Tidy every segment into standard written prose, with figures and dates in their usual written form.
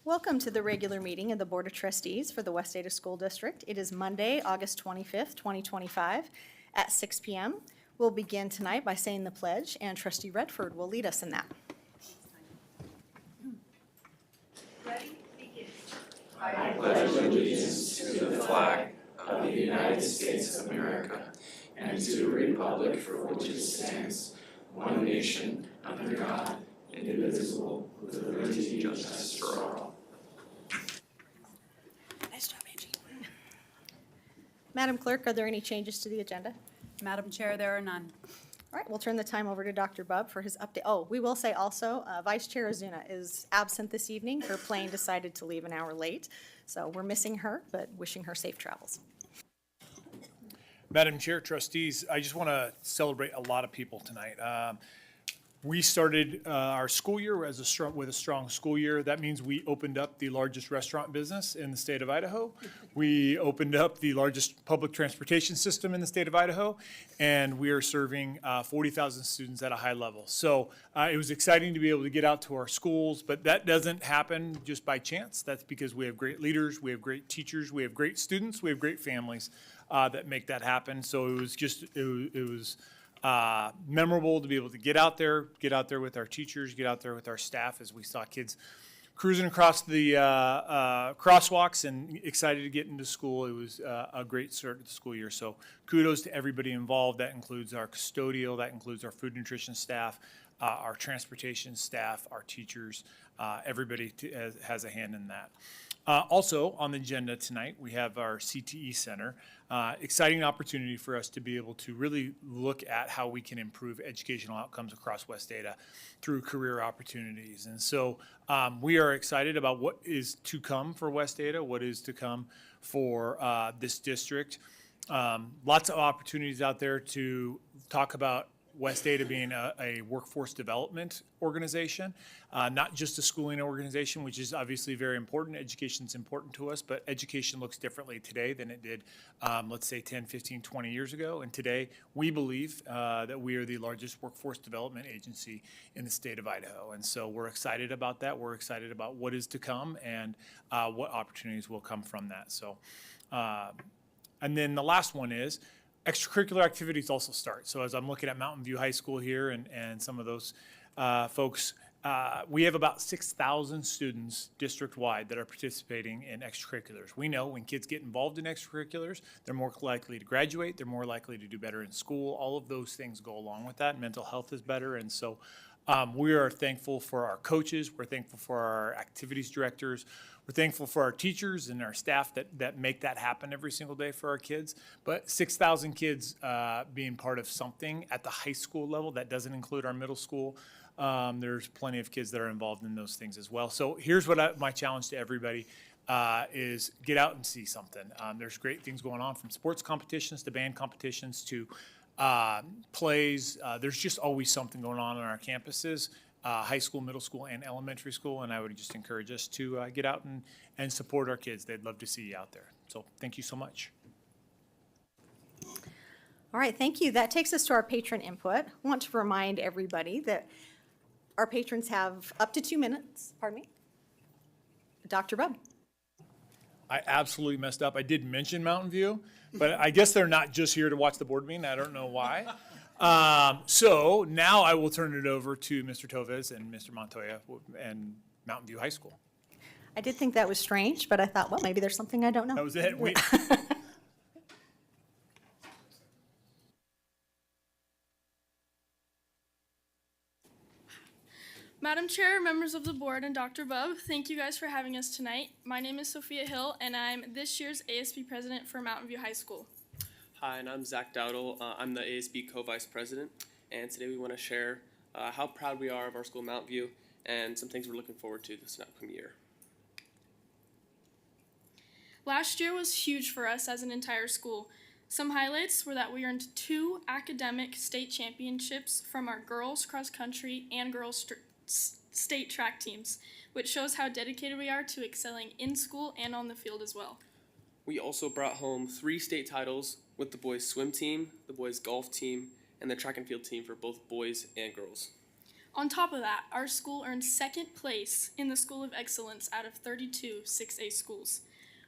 Welcome to the regular meeting of the Board of Trustees for the West Ada School District. It is Monday, August 25th, 2025 at 6 p.m. We'll begin tonight by saying the pledge, and Trustee Redford will lead us in that. Ready? Begin. I pledge allegiance to the flag of the United States of America and to the republic for which it stands, one nation, under God, indivisible, with liberty and justice for all. Nice job, Angie. Madam Clerk, are there any changes to the agenda? Madam Chair, there are none. All right, we'll turn the time over to Dr. Bubb for his update. Oh, we will say also, Vice Chair Ozuna is absent this evening. Her plane decided to leave an hour late, so we're missing her, but wishing her safe travels. Madam Chair, trustees, I just want to celebrate a lot of people tonight. We started our school year with a strong school year. That means we opened up the largest restaurant business in the state of Idaho. We opened up the largest public transportation system in the state of Idaho, and we are serving 40,000 students at a high level. So it was exciting to be able to get out to our schools, but that doesn't happen just by chance. That's because we have great leaders, we have great teachers, we have great students, we have great families that make that happen. So it was memorable to be able to get out there with our teachers, get out there with our staff as we saw kids cruising across the crosswalks and excited to get into school. It was a great start to the school year. So kudos to everybody involved. That includes our custodial, that includes our food nutrition staff, our transportation staff, our teachers, everybody has a hand in that. Also on the agenda tonight, we have our CTE Center. Exciting opportunity for us to be able to really look at how we can improve educational outcomes across West Ada through career opportunities. And so we are excited about what is to come for West Ada, what is to come for this district. Lots of opportunities out there to talk about West Ada being a workforce development organization, not just a schooling organization, which is obviously very important. Education is important to us, but education looks differently today than it did, let's say 10, 15, 20 years ago. And today, we believe that we are the largest workforce development agency in the state of Idaho. And so we're excited about that. We're excited about what is to come and what opportunities will come from that. So, and then the last one is, extracurricular activities also start. So as I'm looking at Mountain View High School here and some of those folks, we have about 6,000 students district-wide that are participating in extracurriculars. We know when kids get involved in extracurriculars, they're more likely to graduate, they're more likely to do better in school. All of those things go along with that. Mental health is better. And so we are thankful for our coaches. We're thankful for our activities directors. We're thankful for our teachers and our staff that make that happen every single day for our kids. But 6,000 kids being part of something at the high school level, that doesn't include our middle school. There's plenty of kids that are involved in those things as well. So here's what my challenge to everybody is get out and see something. There's great things going on, from sports competitions to band competitions to plays. There's just always something going on our campuses, high school, middle school, and elementary school. And I would just encourage us to get out and support our kids. They'd love to see you out there. So thank you so much. All right, thank you. That takes us to our patron input. I want to remind everybody that our patrons have up to 2 minutes. Pardon me? Dr. Bubb. I absolutely messed up. I did mention Mountain View, but I guess they're not just here to watch the board meeting. I don't know why. So now I will turn it over to Mr. Toves and Mr. Montoya and Mountain View High School. I did think that was strange, but I thought, well, maybe there's something I don't know. That was it. Madam Chair, members of the board, and Dr. Bubb, thank you guys for having us tonight. My name is Sophia Hill, and I'm this year's ASB president for Mountain View High School. Hi, and I'm Zach Dowdle. I'm the ASB co-vice president, and today we want to share how proud we are of our school, Mountain View, and some things we're looking forward to this upcoming year. Last year was huge for us as an entire school. Some highlights were that we earned 2 academic state championships from our girls cross country and girls state track teams, which shows how dedicated we are to excelling in school and on the field as well. We also brought home 3 state titles with the boys swim team, the boys golf team, and the track and field team for both boys and girls. On top of that, our school earned second place in the School of Excellence out of 32 6A schools.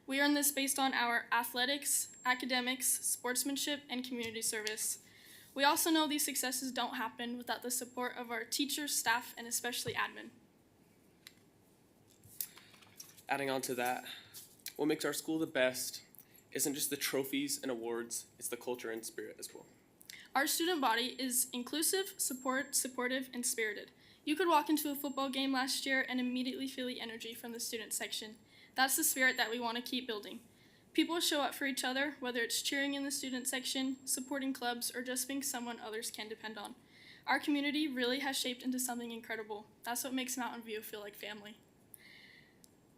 We earned this based on our athletics, academics, sportsmanship, and community service. We also know these successes don't happen without the support of our teachers, staff, and especially admin. Adding on to that, what makes our school the best isn't just the trophies and awards, it's the culture and spirit as well. Our student body is inclusive, supportive, and spirited. You could walk into a football game last year and immediately feel the energy from the student section. That's the spirit that we want to keep building. People show up for each other, whether it's cheering in the student section, supporting clubs, or just being someone others can depend on. Our community really has shaped into something incredible. That's what makes Mountain View feel like family.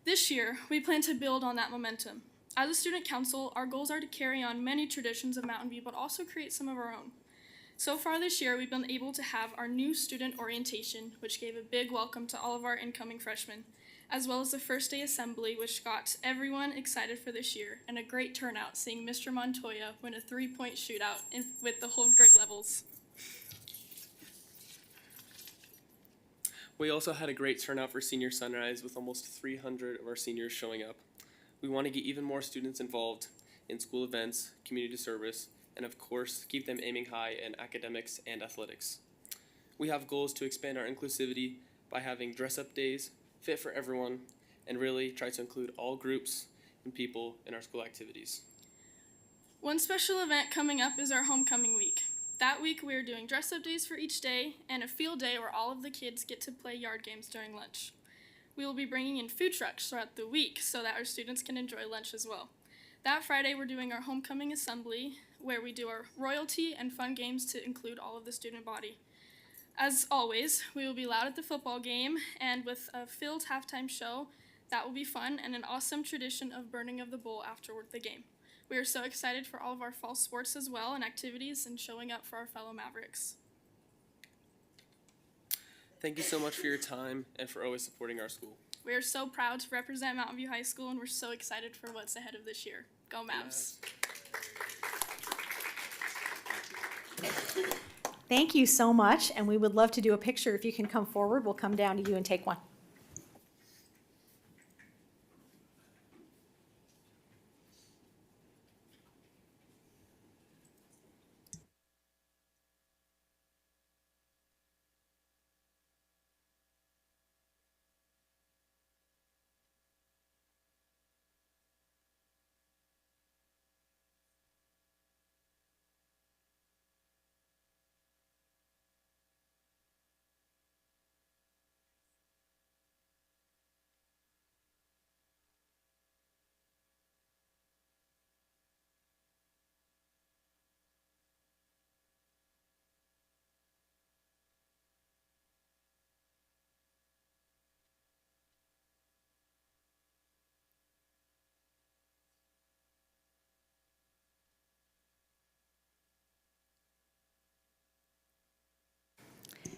This year, we plan to build on that momentum. As a student council, our goals are to carry on many traditions of Mountain View, but also create some of our own. So far this year, we've been able to have our new student orientation, which gave a big welcome to all of our incoming freshmen, as well as the first day assembly, which got everyone excited for this year, and a great turnout seeing Mr. Montoya win a 3-point shootout with the whole grade levels. We also had a great turnout for Senior Sunrise with almost 300 of our seniors showing up. We want to get even more students involved in school events, community service, and of course, keep them aiming high in academics and athletics. We have goals to expand our inclusivity by having dress-up days, fit for everyone, and really try to include all groups and people in our school activities. One special event coming up is our homecoming week. That week, we are doing dress-up days for each day and a field day where all of the kids get to play yard games during lunch. We will be bringing in food trucks throughout the week so that our students can enjoy lunch as well. That Friday, we're doing our homecoming assembly, where we do our royalty and fun games to include all of the student body. As always, we will be loud at the football game, and with a filled halftime show, that will be fun, and an awesome tradition of burning of the bowl afterward the game. We are so excited for all of our fall sports as well and activities and showing up for our fellow Mavericks. Thank you so much for your time and for always supporting our school. We are so proud to represent Mountain View High School, and we're so excited for what's ahead of this year. Go Mavs! Thank you so much, and we would love to do a picture. If you can come forward, we'll come down to you and take one.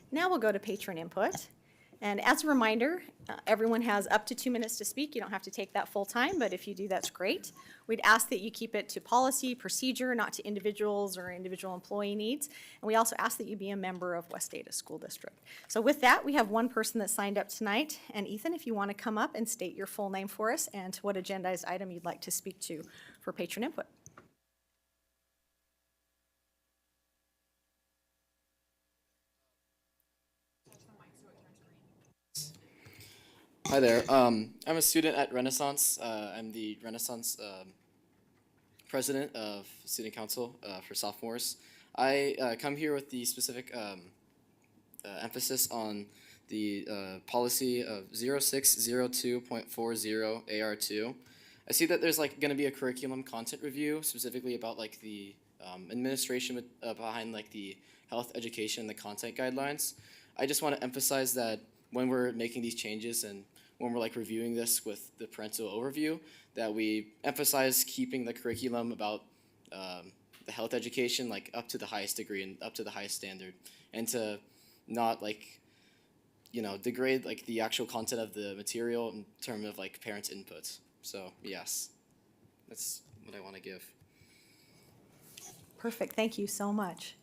Now we'll go to patron input. And as a reminder, everyone has up to 2 minutes to speak. You don't have to take that full time, but if you do, that's great. We'd ask that you keep it to policy, procedure, not to individuals or individual employee needs. And we also ask that you be a member of West Ada School District. So with that, we have one person that signed up tonight. And Ethan, if you want to come up and state your full name for us and what agendized item you'd like to speak to for patron input. Hi there. I'm a student at Renaissance. I'm the Renaissance president of student council for sophomores. I come here with the specific emphasis on the policy of 0602.40 AR2. I see that there's going to be a curriculum content review specifically about the administration behind the health education and the content guidelines. I just want to emphasize that when we're making these changes and when we're reviewing this with the parental overview, that we emphasize keeping the curriculum about the health education up to the highest degree and up to the highest standard, and to not degrade the actual content of the material in terms of parents' inputs. So yes, that's what I want to give. Perfect. Thank you so much.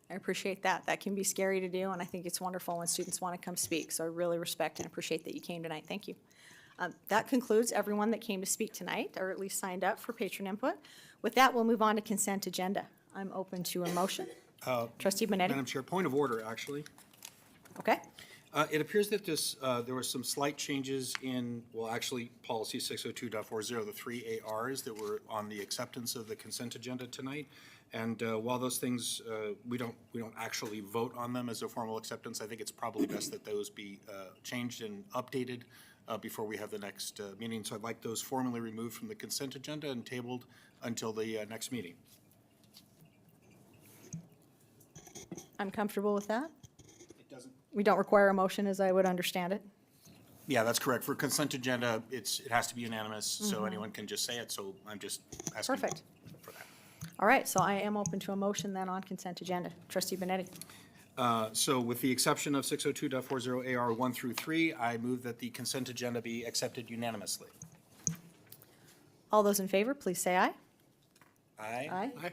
I appreciate that. That can be scary to do, and I think it's wonderful when students want to come speak. So I really respect and appreciate that you came tonight. Thank you. That concludes everyone that came to speak tonight, or at least signed up for patron input. With that, we'll move on to consent agenda. I'm open to a motion. Trustee Benetti? Madam Chair, point of order, actually. Okay. It appears that there were some slight changes in, well, actually, policy 602.40, the 3 ARs that were on the acceptance of the consent agenda tonight. And while those things, we don't actually vote on them as a formal acceptance, I think it's probably best that those be changed and updated before we have the next meeting. So I'd like those formally removed from the consent agenda and tabled until the next meeting. I'm comfortable with that. It doesn't. We don't require a motion, as I would understand it. Yeah, that's correct. For consent agenda, it has to be unanimous, so anyone can just say it, so I'm just asking. Perfect. For that. All right, so I am open to a motion then on consent agenda. Trustee Benetti? So with the exception of 602.40 AR 1 through 3, I move that the consent agenda be accepted unanimously. All those in favor, please say aye. Aye. Aye.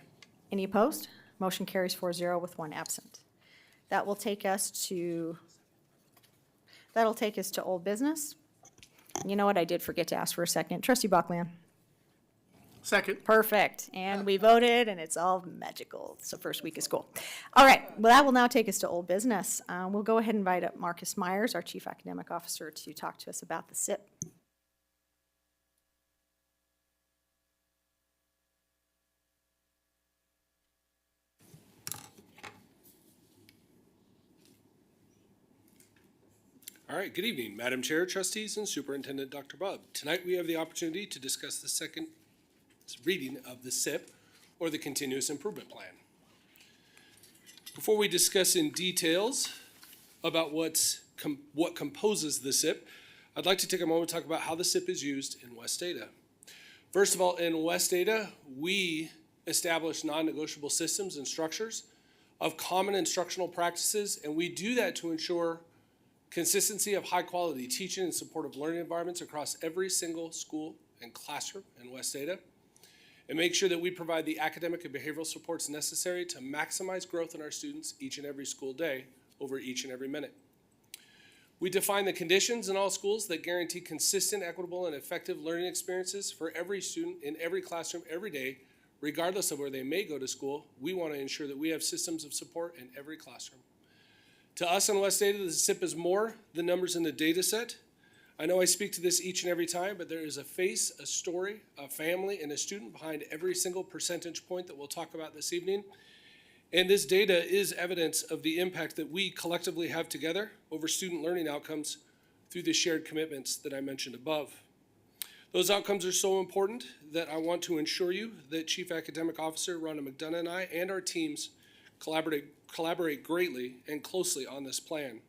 Any opposed? Motion carries 4-0 with one absent. That'll take us to old business. You know what? I did forget to ask for a second. Trustee Buckland? Second. Perfect. And we voted, and it's all magical. It's the first week of school. All right. Well, that will now take us to old business. We'll go ahead and invite up Marcus Myers, our Chief Academic Officer, to talk to us about the SIP. All right, good evening, Madam Chair, Trustees, and Superintendent Dr. Bubb. Tonight we have the opportunity to discuss the second reading of the SIP, or the Continuous Improvement Plan. Before we discuss in details about what composes the SIP, I'd like to take a moment to talk about how the SIP is used in West Ada. First of all, in West Ada, we establish non-negotiable systems and structures of common instructional practices, and we do that to ensure consistency of high-quality teaching and supportive learning environments across every single school and classroom in West Ada, and make sure that we provide the academic and behavioral supports necessary to maximize growth in our students each and every school day over each and every minute. We define the conditions in all schools that guarantee consistent, equitable, and effective learning experiences for every student in every classroom every day, regardless of where they may go to school. We want to ensure that we have systems of support in every classroom. To us in West Ada, the SIP is more than numbers in the data set. I know I speak to this each and every time, but there is a face, a story, a family, and a student behind every single percentage point that we'll talk about this evening. And this data is evidence of the impact that we collectively have together over student learning outcomes through the shared commitments that I mentioned above. Those outcomes are so important that I want to ensure you that Chief Academic Officer Rhonda McDonough and I and our teams collaborate greatly and closely on this plan.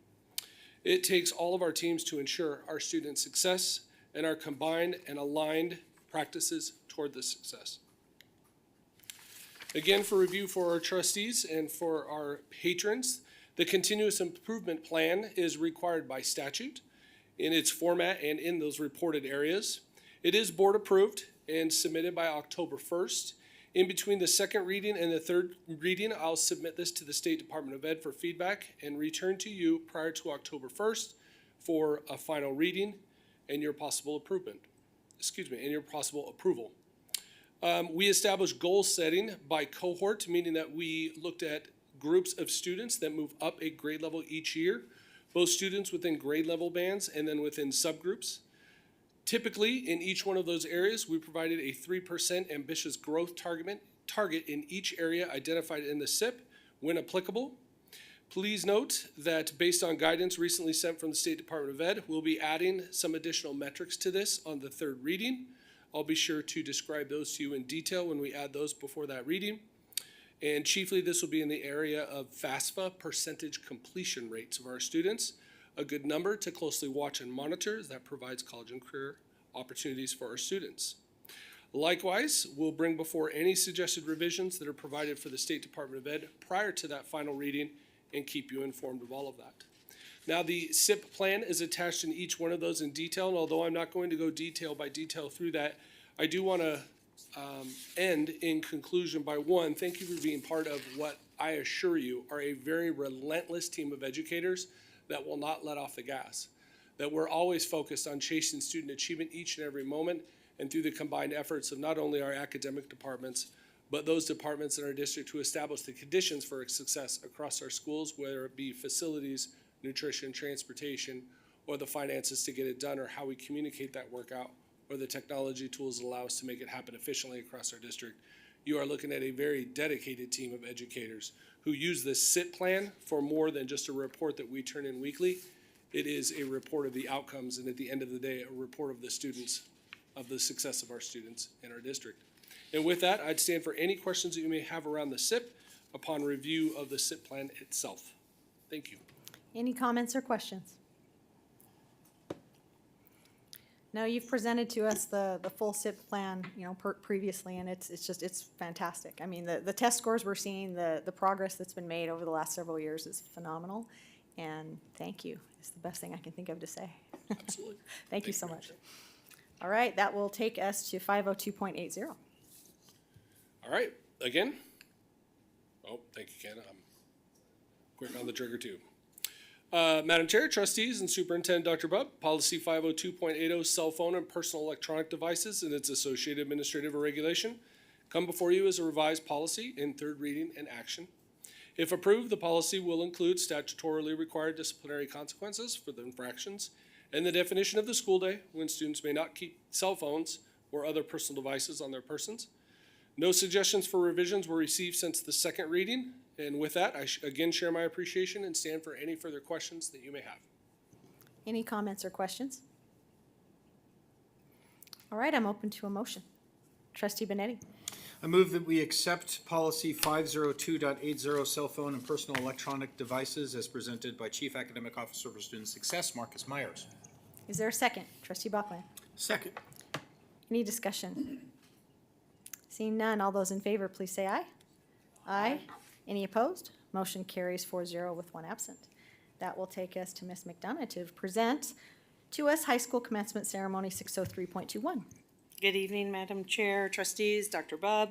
It takes all of our teams to ensure our students' success and our combined and aligned practices toward this success. Again, for review for our trustees and for our patrons, the Continuous Improvement Plan is required by statute in its format and in those reported areas. It is board approved and submitted by October 1st. In between the second reading and the third reading, I'll submit this to the State Department of Ed for feedback and return to you prior to October 1st for a final reading and your possible approval. We established goal setting by cohort, meaning that we looked at groups of students that move up a grade level each year, both students within grade level bands and then within subgroups. Typically, in each one of those areas, we provided a 3% ambitious growth target in each area identified in the SIP when applicable. Please note that based on guidance recently sent from the State Department of Ed, we'll be adding some additional metrics to this on the third reading. I'll be sure to describe those to you in detail when we add those before that reading. And chiefly, this will be in the area of FAFSA percentage completion rates of our students. A good number to closely watch and monitor as that provides college and career opportunities for our students. Likewise, we'll bring before any suggested revisions that are provided for the State Department of Ed prior to that final reading and keep you informed of all of that. Now, the SIP plan is attached in each one of those in detail, and although I'm not going to go detail by detail through that, I do want to end in conclusion by one, thank you for being part of what I assure you, are a very relentless team of educators that will not let off the gas. That we're always focused on chasing student achievement each and every moment, and through the combined efforts of not only our academic departments, but those departments in our district who establish the conditions for success across our schools, whether it be facilities, nutrition, transportation, or the finances to get it done, or how we communicate that work out, or the technology tools that allow us to make it happen efficiently across our district. You are looking at a very dedicated team of educators who use this SIT plan for more than just a report that we turn in weekly. It is a report of the outcomes, and at the end of the day, a report of the students, of the success of our students in our district. And with that, I'd stand for any questions that you may have around the SIP upon review of the SIP plan itself. Thank you. Any comments or questions? No, you've presented to us the full SIP plan, previously, and it's fantastic. I mean, the test scores we're seeing, the progress that's been made over the last several years is phenomenal, and thank you. It's the best thing I can think of to say. Absolutely. Thank you so much. All right, that will take us to 502.80. All right, again. Oh, thank you, Ken. I'm quick on the trigger too. Madam Chair, trustees, and Superintendent Dr. Bubb, Policy 502.80, cell phone and personal electronic devices and its associated administrative regulation, come before you as a revised policy in third reading and action. If approved, the policy will include statutorily required disciplinary consequences for the infractions and the definition of the school day when students may not keep cell phones or other personal devices on their persons. No suggestions for revisions were received since the second reading. And with that, I again share my appreciation and stand for any further questions that you may have. Any comments or questions? All right, I'm open to a motion. Trustee Benetti. I move that we accept policy 502.80, cell phone and personal electronic devices as presented by Chief Academic Officer for Student Success, Marcus Myers. Is there a second? Trustee Buckland. Second. Any discussion? Seeing none, all those in favor, please say aye. Aye. Any opposed? Motion carries 4-0 with one absent. That will take us to Ms. McDonough to present to us High School Commencement Ceremony 603.21. Good evening, Madam Chair, trustees, Dr. Bubb.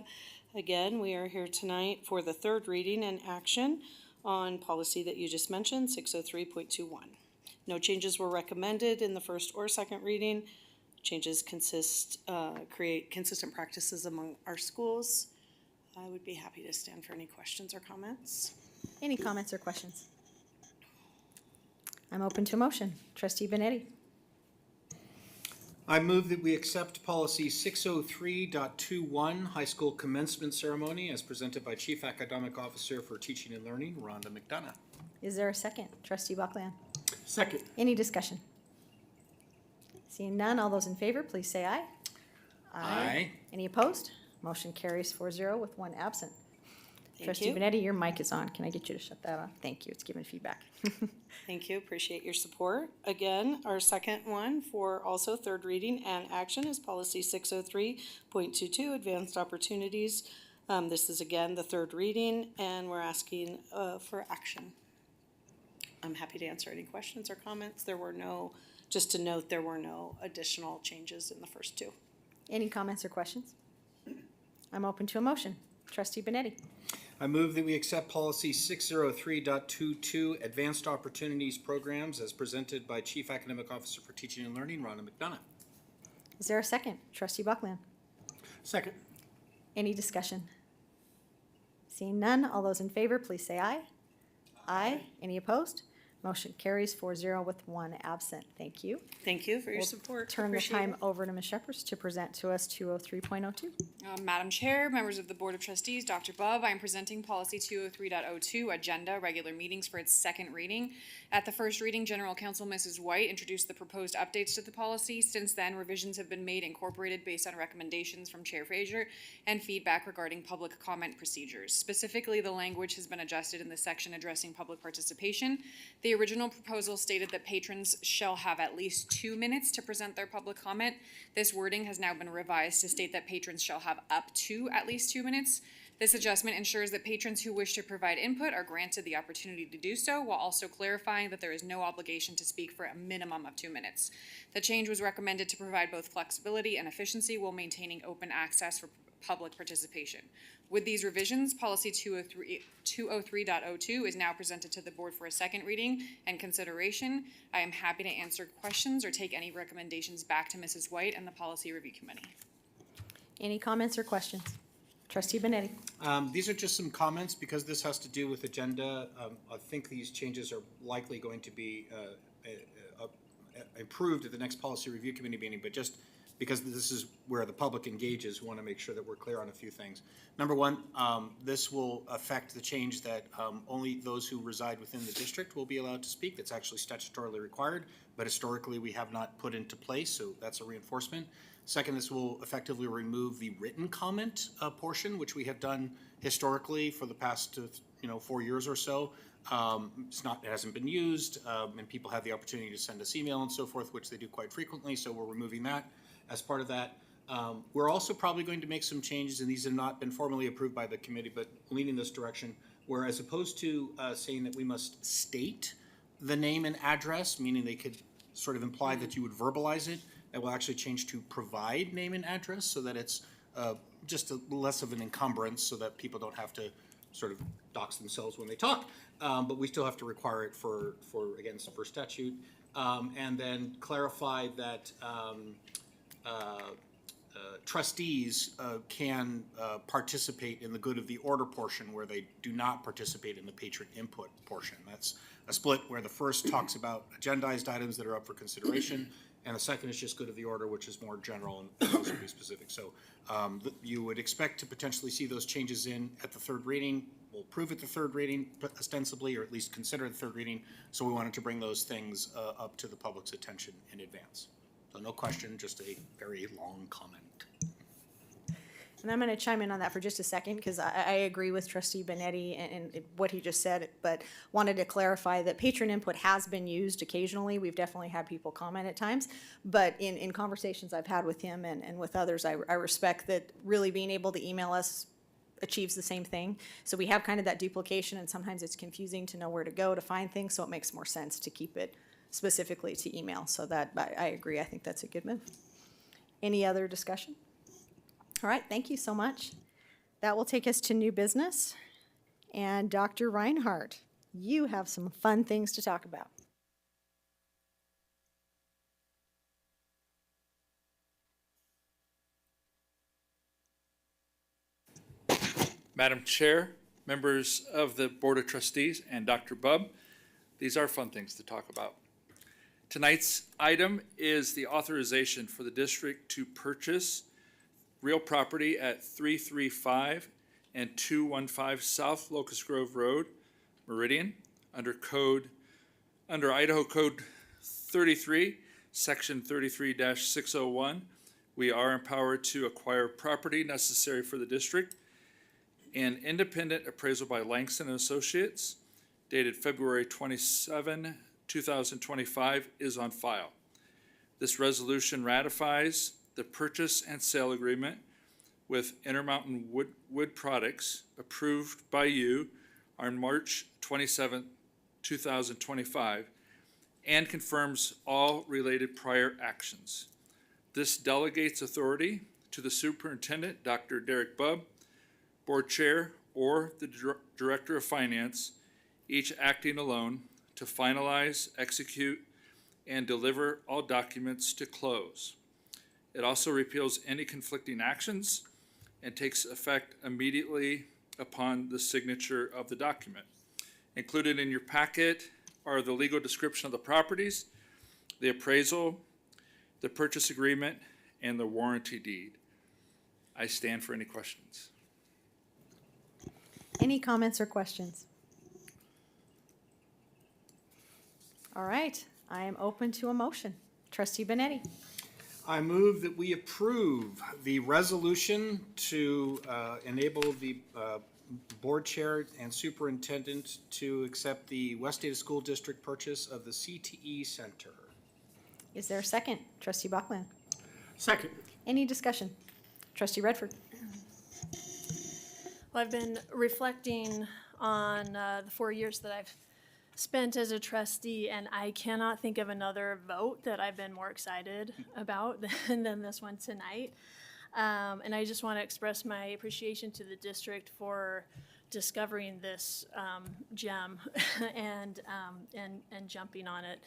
Again, we are here tonight for the third reading and action on policy that you just mentioned, 603.21. No changes were recommended in the first or second reading. Changes create consistent practices among our schools. I would be happy to stand for any questions or comments. Any comments or questions? I'm open to a motion. Trustee Benetti. I move that we accept policy 603.21, high school commencement ceremony as presented by Chief Academic Officer for Teaching and Learning, Rhonda McDonough. Is there a second? Trustee Buckland. Second. Any discussion? Seeing none, all those in favor, please say aye. Aye. Any opposed? Motion carries 4-0 with one absent. Thank Trustee you. Benetti, your mic is on. Can I get you to shut that off? Thank you. It's giving feedback. Thank you, appreciate your support. Again, our second one for also third reading and action is policy 603.22, advanced opportunities. This is again the third reading and we're asking for action. I'm happy to answer any questions or comments. Just to note, there were no additional changes in the first two. Any comments or questions? I'm open to a motion. Trustee Benetti. I move that we accept policy 603.22, advanced opportunities programs as presented by Chief Academic Officer for Teaching and Learning, Rhonda McDonough. Is there a second? Trustee Buckland. Second. Any discussion? Seeing none, all those in favor, please say aye. Aye. Any opposed? Motion carries 4-0 with one absent. Thank you. Thank you for your We'll support. Turn the Appreciate time it. over to Ms. Shepherd to present to us 203.02. Madam Chair, members of the Board of Trustees, Dr. Bubb, I am presenting Policy 203.02, Agenda, Regular Meetings for its second reading. At the first reading, General Counsel Mrs. White introduced the proposed updates to the policy. Since then, revisions have been made incorporated based on recommendations from Chair Frazier and feedback regarding public comment procedures. Specifically, the language has been adjusted in the section addressing public participation. The original proposal stated that patrons shall have at least 2 minutes to present their public comment. This wording has now been revised to state that patrons shall have up to at least 2 minutes. This adjustment ensures that patrons who wish to provide input are granted the opportunity to do so, while also clarifying that there is no obligation to speak for a minimum of 2 minutes. The change was recommended to provide both flexibility and efficiency while maintaining open access for public participation. With these revisions, policy 203.02 is now presented to the board for a second reading and consideration. I am happy to answer questions or take any recommendations back to Mrs. White and the Policy Review Committee. Any comments or questions? Trustee Benetti? These are just some comments because this has to do with agenda. I think these changes are likely going to be approved at the next Policy Review Committee meeting, but just because this is where the public engages, we want to make sure that we're clear on a few things. Number one, this will affect the change that only those who reside within the district will be allowed to speak. That's actually statutorily required, but historically we have not put into place, so that's a reinforcement. Second, this will effectively remove the written comment portion, which we have done historically for the past 4 years or so. It hasn't been used, and people have the opportunity to send us email and so forth, which they do quite frequently, so we're removing that. As part of that, we're also probably going to make some changes, and these have not been formally approved by the committee, but leaning this direction, where as opposed to saying that we must state the name and address, meaning they could sort of imply that you would verbalize it, it will actually change to provide name and address so that it's just less of an encumbrance so that people don't have to sort of dox themselves when they talk. But we still have to require it for statute. And then clarify that trustees can participate in the good of the order portion where they do not participate in the patron input portion. That's a split where the first talks about agendized items that are up for consideration, and the second is just good of the order, which is more general and those will be specific. So you would expect to potentially see those changes in at the third reading. We'll approve at the third reading ostensibly, or at least consider the third reading. So we wanted to bring those things up to the public's attention in advance. So no question, just a very long comment. And I'm going to chime in on that for just a second because I agree with Trustee Benetti and what he just said, but wanted to clarify that patron input has been used occasionally. We've definitely had people comment at times, but in conversations I've had with him and with others, I respect that really being able to email us achieves the same thing. So we have kind of that duplication, and sometimes it's confusing to know where to go to find things, so it makes more sense to keep it specifically to email. So that, I agree, I think that's a good move. Any other discussion? All right, thank you so much. That will take us to new business. And Dr. Reinhardt, you have some fun things to talk about. Madam Chair, members of the Board of Trustees, and Dr. Bubb, these are fun things to talk about. Tonight's item is the authorization for the district to purchase real property at 335 and 215 South Locust Grove Road, Meridian, under Idaho Code 33, Section 33-601. We are empowered to acquire property necessary for the district. An independent appraisal by Langston and Associates, dated February 27, 2025, is on file. This resolution ratifies the purchase and sale agreement with Intermountain Wood Products approved by you on March 27, 2025, and confirms all related prior actions. This delegates authority to the superintendent, Dr. Derek Bubb, board chair, or the director of finance, each acting alone, to finalize, execute, and deliver all documents to close. It also repeals any conflicting actions and takes effect immediately upon the signature of the document. Included in your packet are the legal description of the properties, the appraisal, the purchase agreement, and the warranty deed. I stand for any questions. Any comments or questions? All right, I am open to a motion. Trustee Benetti. I move that we approve the resolution to enable the board chair and superintendent to accept the West Ada School District purchase of the CTE Center. Is there a second? Trustee Bachland. Second. Any discussion? Trustee Redford. Well, I've been reflecting on the 4 years that I've spent as a trustee, and I cannot think of another vote that I've been more excited about than this one tonight. And I just want to express my appreciation to the district for discovering this gem and jumping on it,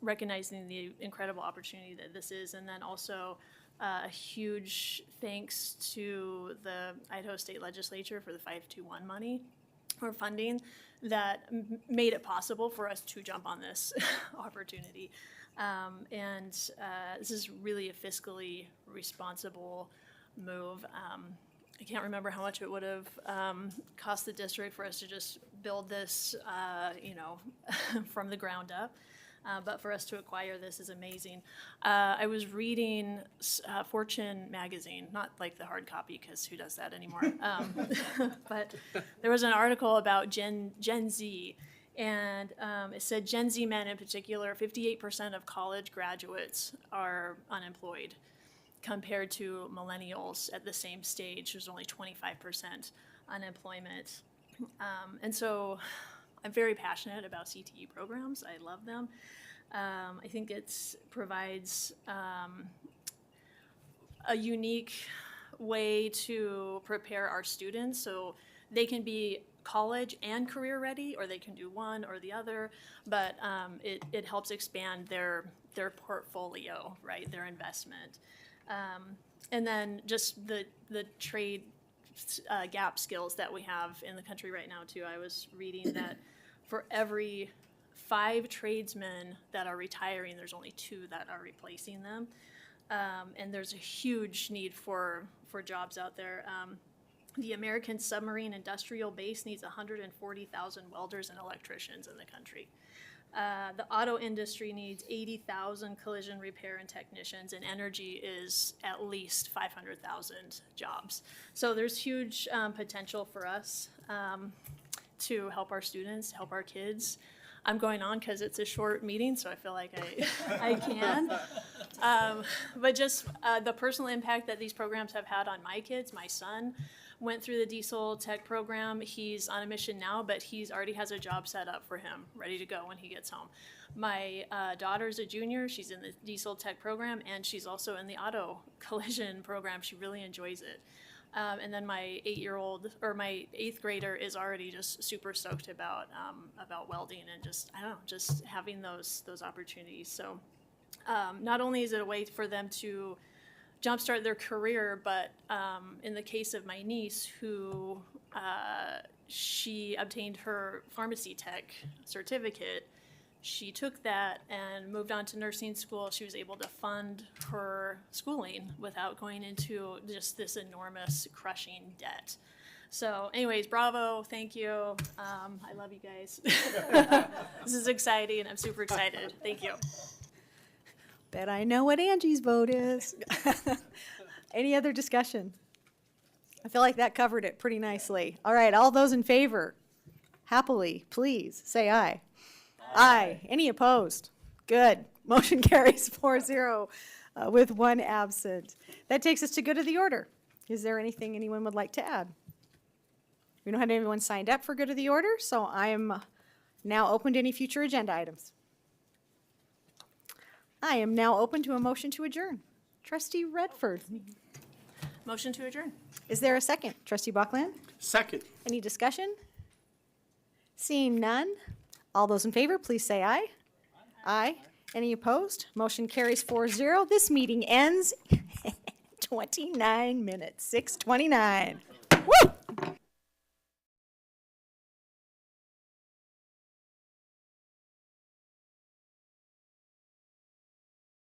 recognizing the incredible opportunity that this is, and then also a huge thanks to the Idaho State Legislature for the 521 money or funding that made it possible for us to jump on this opportunity. This is really a fiscally responsible move. I can't remember how much it would have cost the district for us to just build this, from the ground up. But for us to acquire this is amazing. I was reading Fortune magazine, not like the hard copy, because who does that anymore? But there was an article about Gen Z, and it said Gen Z men in particular, 58% of college graduates are unemployed, compared to millennials at the same stage. There's only 25% unemployment. And so I'm very passionate about CTE programs. I love them. I think it provides a unique way to prepare our students so they can be college and career ready, or they can do one or the other, but it helps expand their portfolio, right, their investment. And then just the trade gap skills that we have in the country right now too. I was reading that for every 5 tradesmen that are retiring, there's only 2 that are replacing them. And there's a huge need for jobs out there. The American submarine industrial base needs 140,000 welders and electricians in the country. The auto industry needs 80,000 collision repair and technicians, and energy is at least 500,000 jobs. So there's huge potential for us to help our students, help our kids. I'm going on because it's a short meeting, so I feel like I can. But just the personal impact that these programs have had on my kids. My son went through the diesel tech program. He's on a mission now, but he's already has a job set up for him, ready to go when he gets home. My daughter's a junior. She's in the diesel tech program, and she's also in the auto collision program. She really enjoys it. And then my 8th grader is already just super stoked about welding and just having those opportunities. So not only is it a way for them to jumpstart their career, but in the case of my niece, who she obtained her pharmacy tech certificate, she took that and moved on to nursing school. She was able to fund her schooling without going into just this enormous crushing debt. So anyways, bravo, thank you. I love you guys. This is exciting, and I'm super excited. Thank you. Bet I know what Angie's vote is. Any other discussion? I feel like that covered it pretty nicely. All right, all those in favor, happily, please say aye. Aye. Any opposed? Good. Motion carries 4-0 with 1 absent. That takes us to good of the order. Is there anything anyone would like to add? We don't have anyone signed up for good of the order, so I am now open to any future agenda items. I am now open to a motion to adjourn. Trustee Redford. Motion to adjourn. Is there a second? Trustee Buckland? Second. Any discussion? Seeing none, all those in favor, please say aye. Aye. Any opposed? Motion carries 4-0. This meeting ends 29 minutes, 6:29.